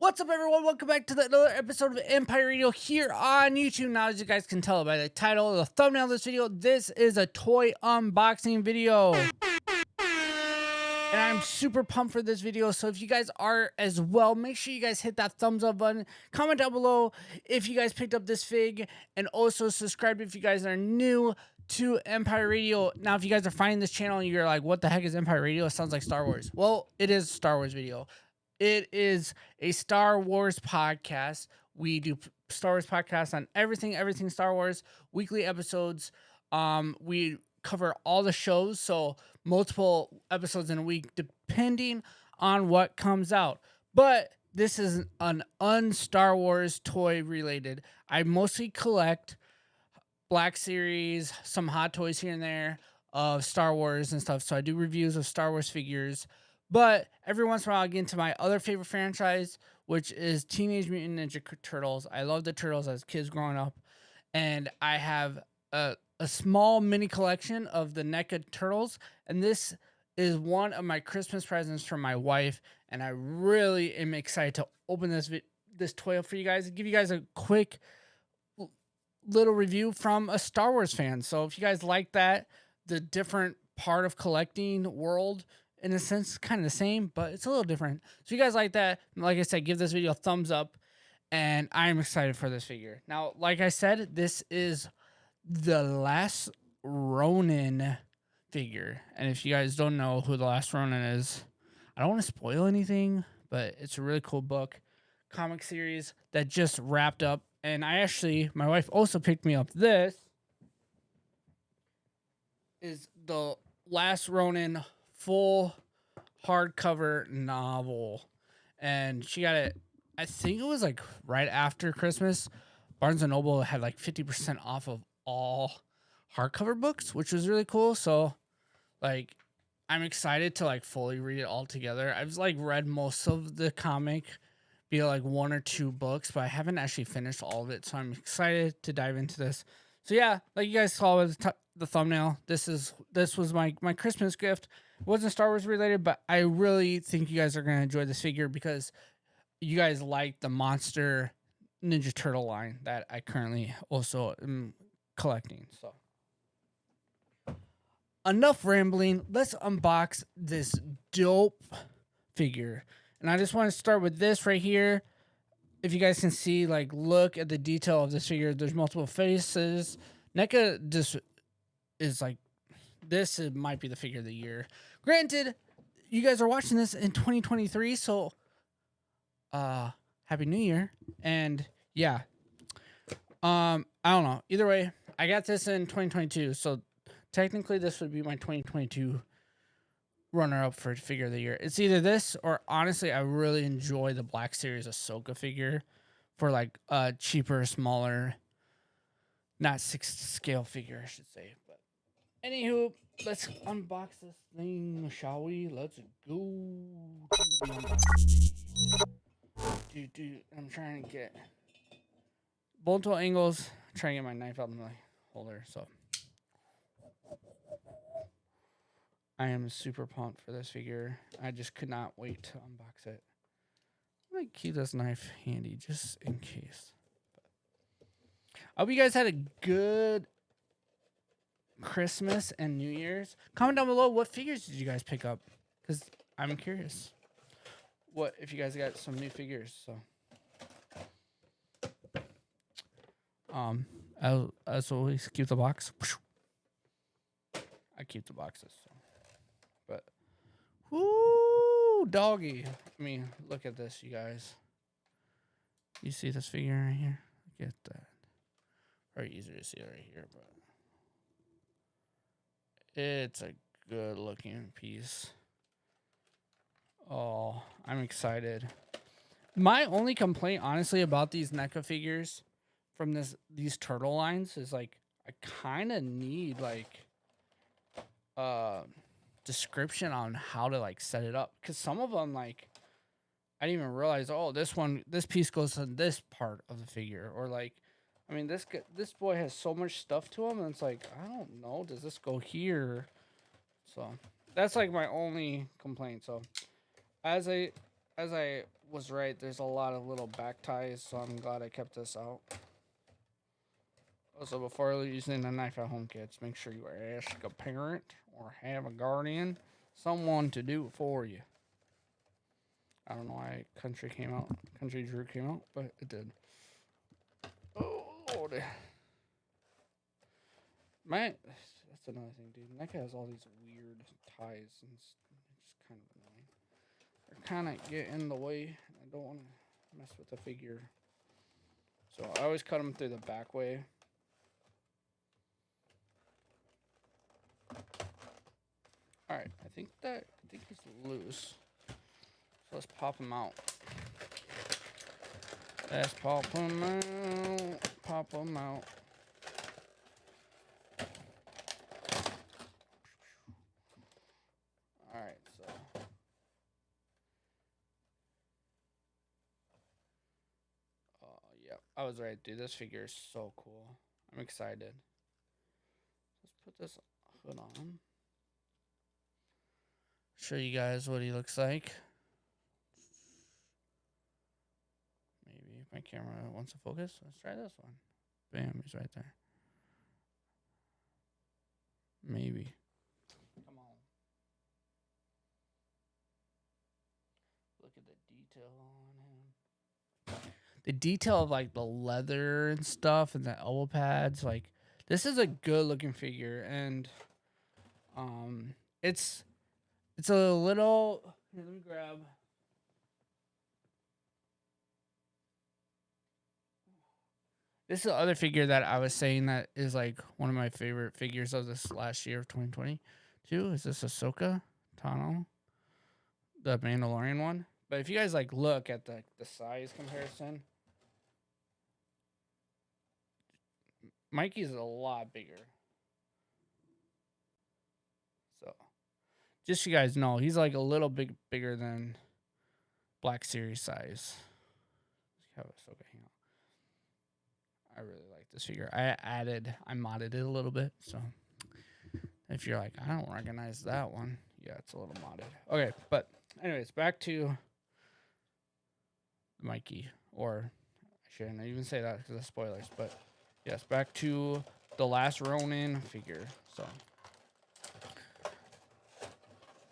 What's up, everyone? Welcome back to another episode of Empire Radio here on YouTube. Now, as you guys can tell by the title, the thumbnail of this video, this is a toy unboxing video. And I'm super pumped for this video, so if you guys are as well, make sure you guys hit that thumbs up button. Comment down below if you guys picked up this fig, and also subscribe if you guys are new to Empire Radio. Now, if you guys are finding this channel and you're like, what the heck is Empire Radio? It sounds like Star Wars. Well, it is a Star Wars video. It is a Star Wars podcast. We do Star Wars podcasts on everything Star Wars, weekly episodes. We cover all the shows, so multiple episodes in a week, depending on what comes out. But this is an un-Star Wars toy related. I mostly collect Black Series, some Hot Toys here and there of Star Wars and stuff. So I do reviews of Star Wars figures. But every once in a while, I get into my other favorite franchise, which is Teenage Mutant Ninja Turtles. I love the Turtles as kids growing up. And I have a small mini collection of the NECA Turtles. And this is one of my Christmas presents from my wife. And I really am excited to open this toy up for you guys and give you guys a quick little review from a Star Wars fan. So if you guys like that, the different part of collecting world, in a sense, kind of the same, but it's a little different. So you guys like that, like I said, give this video a thumbs up, and I'm excited for this figure. Now, like I said, this is the last Ronin figure, and if you guys don't know who the last Ronin is, I don't want to spoil anything, but it's a really cool book, comic series that just wrapped up, and my wife also picked me up this, is the last Ronin full hardcover novel, and she got it, I think it was like right after Christmas. Barnes & Noble had like 50% off of all hardcover books, which was really cool. So like I'm excited to like fully read it all together. I've like read most of the comic, be like one or two books, but I haven't actually finished all of it, so I'm excited to dive into this. So yeah, like you guys saw with the thumbnail, this was my Christmas gift. It wasn't Star Wars related, but I really think you guys are going to enjoy this figure because you guys like the Monster Ninja Turtle line that I currently also am collecting. So enough rambling. Let's unbox this dope figure. And I just want to start with this right here. If you guys can see, like, look at the detail of this figure. There's multiple faces. NECA just is like, this might be the figure of the year. Granted, you guys are watching this in 2023, so Happy New Year. And yeah, I don't know. Either way, I got this in 2022, so technically this would be my 2022 runner-up for figure of the year. It's either this or, honestly, I really enjoy the Black Series Ahsoka figure for like a cheaper, smaller, not 6th scale figure, I should say. But anywho, let's unbox this thing, shall we? Let's go to the unboxing. Dude, I'm trying to get multiple angles. Trying to get my knife out of my holder, so I am super pumped for this figure. I just could not wait to unbox it. I might keep this knife handy just in case. I hope you guys had a good Christmas and New Year's. Comment down below, what figures did you guys pick up? Because I'm curious what if you guys got some new figures. So as always, keep the box. I keep the boxes. So. But whoo, doggy. I mean, look at this, you guys. You see this figure right here? Look at that. Very easy to see it right here, but it's a good looking piece. Oh, I'm excited. My only complaint, honestly, about these NECA figures from these turtle lines is like I kind of need like description on how to like set it up, because some of them, like, I didn't even realize, oh, this piece goes to this part of the figure, or like, I mean, this boy has so much stuff to him, and it's like, I don't know, does this go here? So that's like my only complaint. So as I as I was right, there's a lot of little back ties, so I'm glad I kept this out. Also, before using a knife at home, kids, make sure you ask a parent or have a guardian, someone to do it for you. I don't know why Country Drew came out, but it did. Oh, Lord. That's another thing, dude. NECA has all these weird ties, and it's just kind of annoying. They're kind of get in the way. I don't want to mess with the figure. So I always cut them through the back way. Alright, I think he's loose. So let's pop him out. Let's pop him out. Pop him out. Alright, so. Yeah, I was right, dude. This figure is so cool. I'm excited. Let's put this hood on. Show you guys what he looks like. Maybe if my camera wants to focus. Let's try this one. Bam, he's right there. Maybe. Come on. Look at the detail on him. The detail of like the leather and stuff and the elbow pads, like this is a good looking figure, and it's a little. Here, let me grab. This is the other figure that I was saying that is like one of my favorite figures of this last year of 2022. Is this Ahsoka Tano, the Mandalorian one? But if you guys like look at the size comparison, Mikey's a lot bigger. So, just so you guys know, he's like a little bit bigger than Black Series size. Let's have Ahsoka hang out. I really like this figure. I modded it a little bit. So, if you're like, I don't recognize that one, yeah, it's a little modded. Okay, but anyways, back to Mikey, or I shouldn't even say that because of spoilers, but yes, back to the last Ronin figure. So,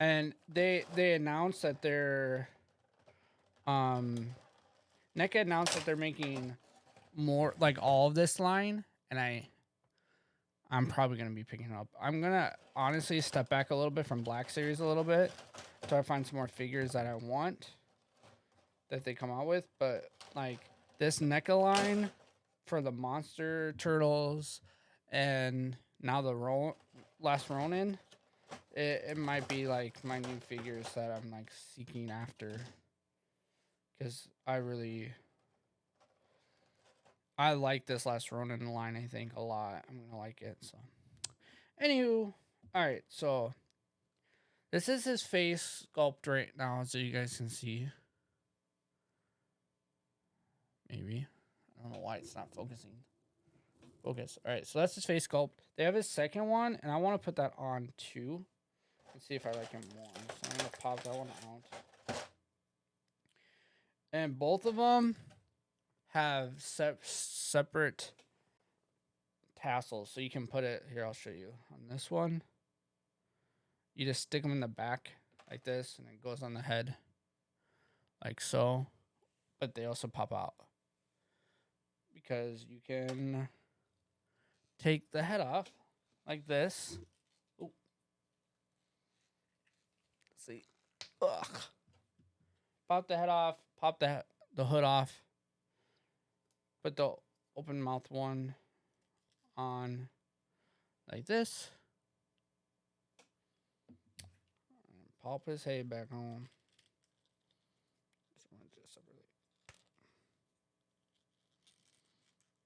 and they announced that they're NECA announced that they're making more, like all of this line, and I'm probably gonna be picking it up. I'm gonna honestly step back a little bit from Black Series a little bit, try to find some more figures that I want that they come out with, but like this NECA line for the Monster Turtles and now the last Ronin, it might be like my new figures that I'm like seeking after, because I like this last Ronin line, I think, a lot. I'm gonna like it. So anywho, alright, so this is his face sculpt right now, so you guys can see. Maybe. I don't know why it's not focusing. Focus. All right, so that's his face sculpt. They have his second one, and I want to put that on too and see if I like him more. So I'm going to pop that one out. And both of them have separate tassels, so you can put it here. I'll show you on this one. You just stick them in the back like this, and it goes on the head like so. But they also pop out because you can take the head off like this. Ooh. Let's see. Ugh. Pop the head off. Pop the hood off. Put the open mouth one on like this. And pop his head back on.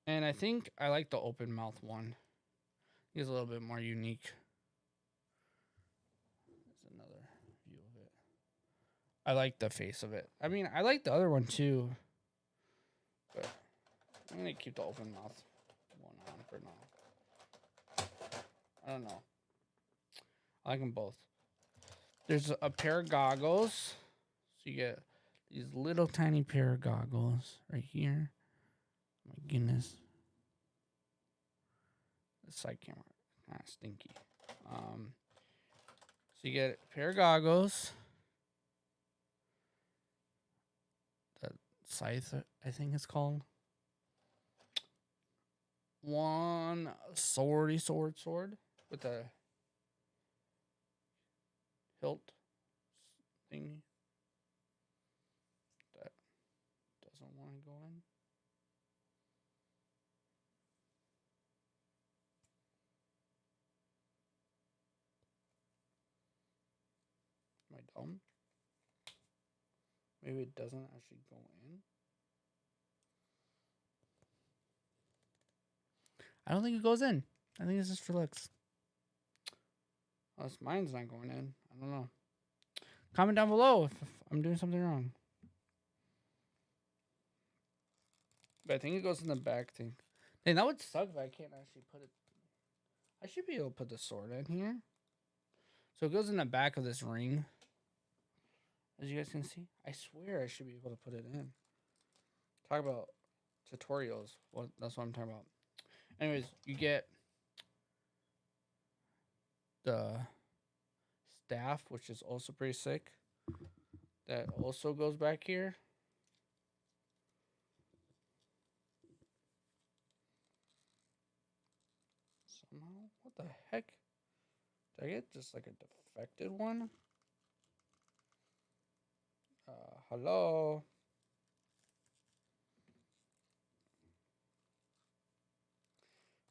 And I think I like the open mouth one. He's a little bit more unique. There's another view of it. I like the face of it. I mean, I like the other one too. But I'm going to keep the open mouth one on for now. I don't know. I like them both. There's a pair of goggles. So you get these little tiny pair of goggles right here. My goodness. The side camera, kind of stinky. So you get a pair of goggles. The scythe, I think it's called. One sword with a hilt thing that doesn't want to go in. Am I dumb? Maybe it doesn't actually go in. I don't think it goes in. I think it's just for looks. Unless mine's not going in. I don't know. Comment down below if I'm doing something wrong. But I think it goes in the back thing. Dang, that would suck if I can't actually put it. I should be able to put the sword in here. So it goes in the back of this ring. As you guys can see. I swear I should be able to put it in. Talk about tutorials. Well, that's what I'm talking about. Anyways, you get the staff, which is also pretty sick. That also goes back here. Somehow, what the heck? Did I get just like a defected one? Hello?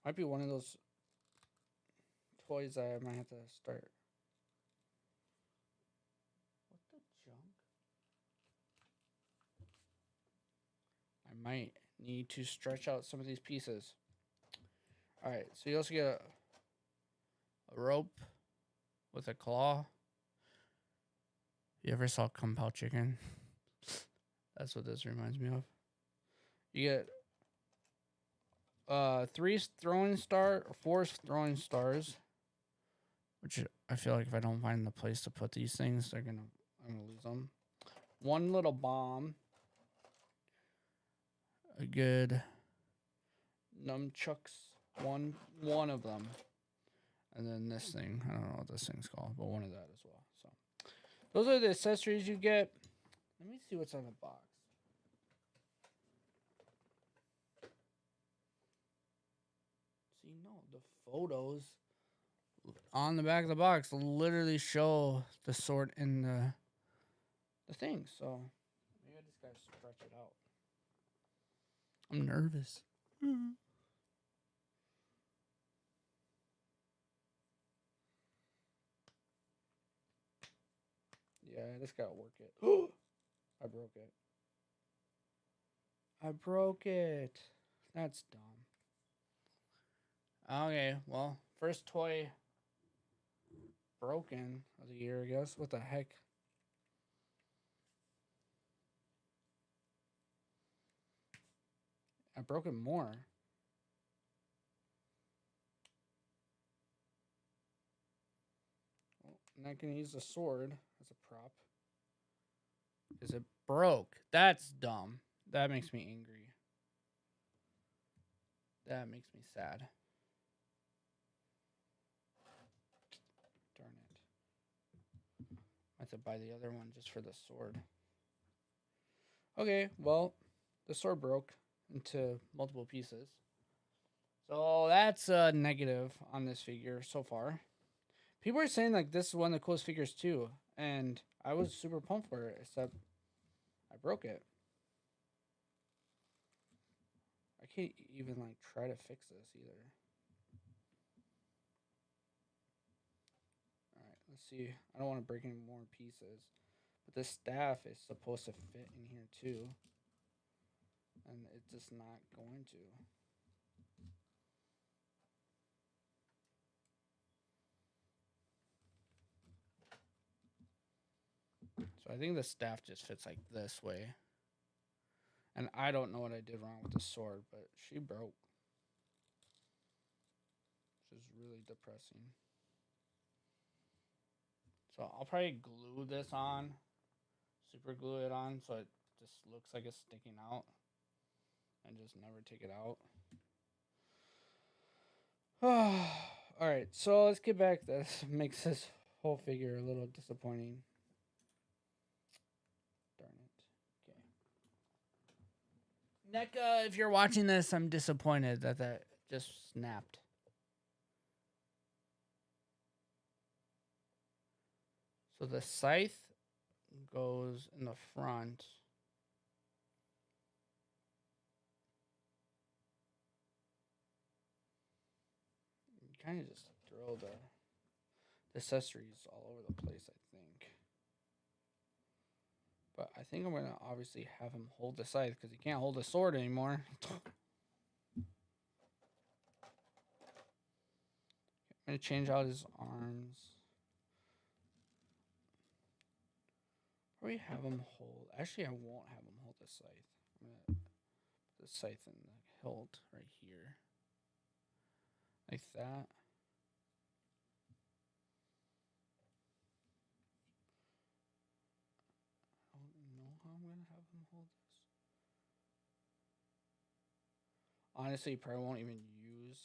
Might be one of those toys that I might have to start. What the junk? I might need to stretch out some of these pieces. Alright, so you also get a rope with a claw. You ever saw Kung Pao Chicken? That's what this reminds me of. You get 4 throwing throwing stars. Which I feel like if I don't find the place to put these things, I'm gonna lose them. 1 little bomb. A good nunchucks. One of them. And then this thing. I don't know what this thing's called, but one of that as well. So those are the accessories you get. Let me see what's on the box. See, no, the photos on the back of the box literally show the sword in the thing. So maybe I just gotta stretch it out. I'm nervous. Yeah, I just gotta work it. I broke it. I broke it. That's dumb. Okay, well, first toy broken of the year, I guess. What the heck? I broke it more. Well, I'm not gonna use the sword as a prop. Because it broke. That's dumb. That makes me angry. That makes me sad. Darn it. I have to buy the other one just for the sword. Okay, well, the sword broke into multiple pieces. So that's a negative on this figure so far. People are saying like this is one of the coolest figures too, and I was super pumped for it, except I broke it. I can't even like try to fix this either. Alright, let's see. I don't want to break any more pieces. But this staff is supposed to fit in here too. And it's just not going to. So I think the staff just fits like this way. And I don't know what I did wrong with the sword, but she broke. Which is really depressing. So I'll probably glue this on super glue it on so it just looks like it's sticking out and just never take it out. All right, so let's get back. This makes this whole figure a little disappointing. Darn it. Okay. NECA, if you're watching this, I'm disappointed that that just snapped. So the scythe goes in the front. You kind of just throw the accessories all over the place, I think. But I think I'm going to obviously have him hold the scythe because he can't hold a sword anymore. I'm going to change out his arms. Probably have him hold. Actually, I won't have him hold the scythe. I'm going to put the scythe in the hilt right here. Like that. I don't know how I'm going to have him hold this. Honestly, you probably won't even use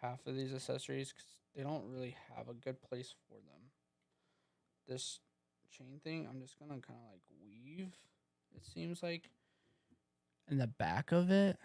half of these accessories because they don't really have a good place for them. This chain thing, I'm just gonna kind of like weave, it seems like, in the back of it.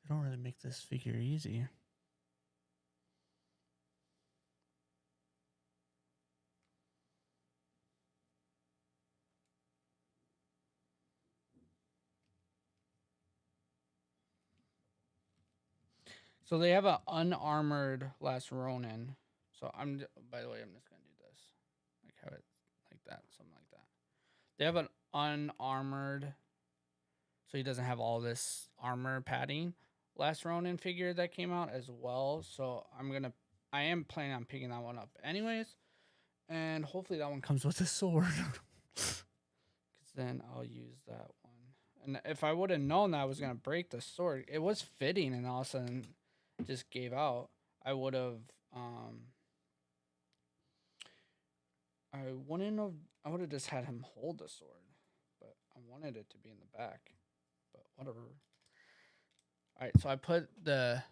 They don't really make this figure easy. So they have an unarmored last Ronin. So by the way, I'm just gonna do this, like have it like that, something like that. They have an unarmored, so he doesn't have all this armor padding. Last Ronin figure that came out as well. So I am planning on picking that one up anyways, and hopefully that one comes with a sword. Because then I'll use that one. And if I would have known that I was gonna break the sword, it was fitting, and all of a sudden just gave out. I would have I wouldn't have I would have just had him hold the sword. But I wanted it to be in the back. But whatever. Alright, so I put the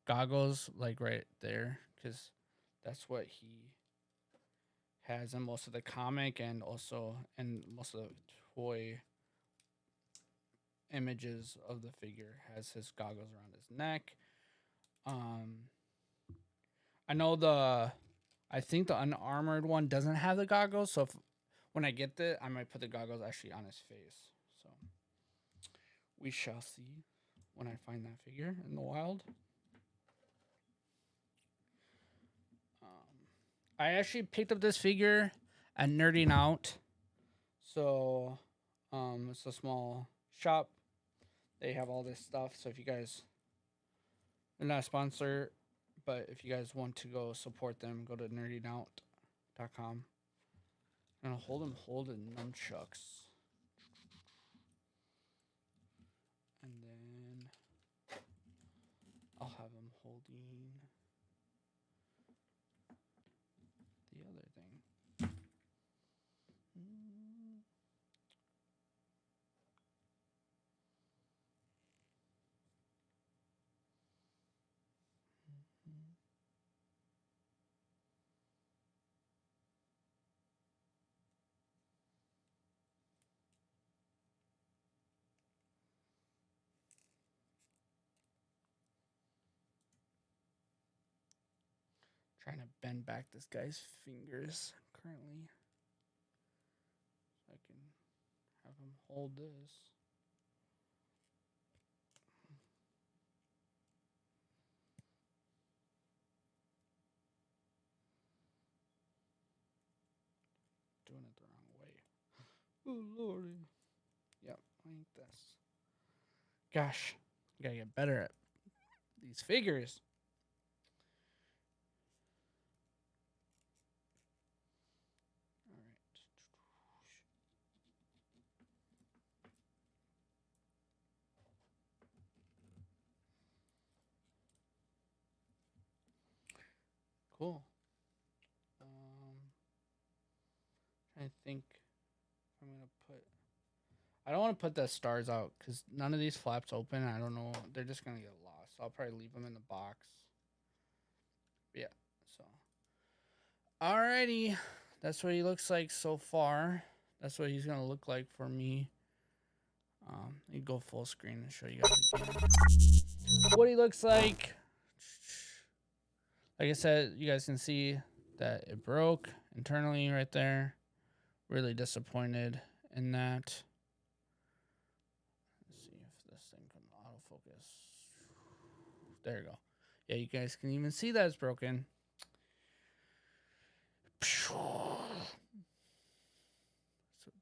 goggles like right there because that's what he has in most of the comic and also in most of the toy images of the figure. Has his goggles around his neck. I know I think the unarmored one doesn't have the goggles, so when I get I might put the goggles actually on his face. So we shall see when I find that figure in the wild. I actually picked up this figure at Nerding Out. So it's a small shop. They have all this stuff. So if you guys, they're not a sponsor, but if you guys want to go support them, go to nerdingout.com. I'm gonna hold the nunchucks. And then I'll have him holding the other thing. Trying to bend back this guy's fingers currently. So I can have him hold this. Doing it the wrong way. Oh, Lordy. Yep, like this. Gosh, you gotta get better at these figures. All right. Cool. I think I'm gonna put. I don't want to put the stars out because none of these flaps open. I don't know. They're just gonna get lost. So I'll probably leave them in the box. But yeah. So. Alrighty, that's what he looks like so far. That's what he's gonna look like for me. You go full screen and show you guys again what he looks like. Like I said, you guys can see that it broke internally right there. Really disappointed in that. Let's see if this thing can autofocus. There you go. Yeah, you guys can even see that it's broken. So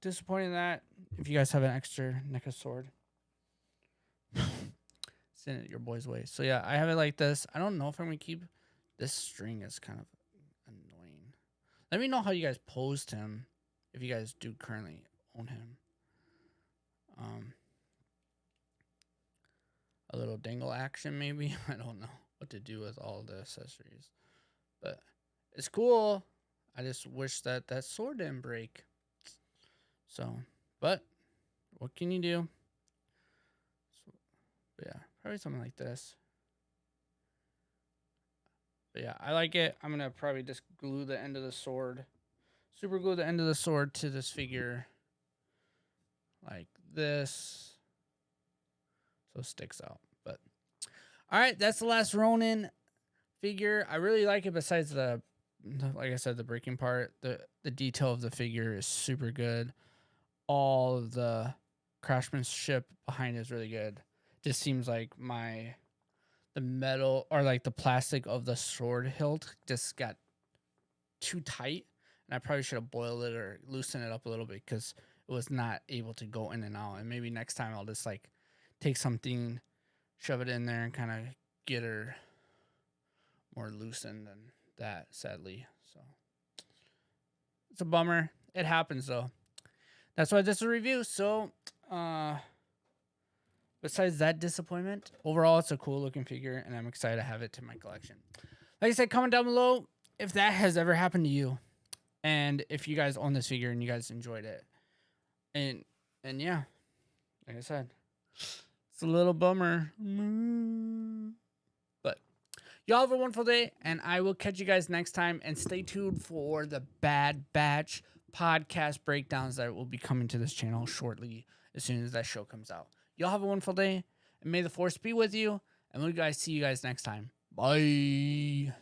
disappointed in that. If you guys have an extra NECA sword, send it your boy's way. So yeah, I have it like this. I don't know if I'm gonna keep this string. Is kind of annoying. Let me know how you guys posed him. If you guys do currently own him. A little dangle action maybe. I don't know what to do with all the accessories, but it's cool. I just wish that that sword didn't break. So, but what can you do? So, yeah, probably something like this. But yeah, I like it. I'm gonna probably just glue the end of the sword, super glue the end of the sword to this figure, like this, so it sticks out. But all right, that's the last Ronin figure. I really like it. Besides the, like I said, the breaking part, the detail of the figure is super good. All of the craftsmanship behind it is really good. Just seems like the metal or like the plastic of the sword hilt just got too tight, and I probably should have boiled it or loosened it up a little bit because it was not able to go in and out. And maybe next time I'll just like take something, shove it in there, and kind of get her more loosened than that, sadly. So it's a bummer. It happens though. That's why this is a review. So besides that disappointment, overall it's a cool looking figure, and I'm excited to have it in my collection. Like I said, comment down below if that has ever happened to you, and if you guys own this figure and you guys enjoyed it. And yeah, like I said, it's a little bummer. But y'all have a wonderful day, and I will catch you guys next time. And stay tuned for the Bad Batch podcast breakdowns that will be coming to this channel shortly as soon as that show comes out. Y'all have a wonderful day, and may the force be with you, and we'll guys see you guys next time. Bye.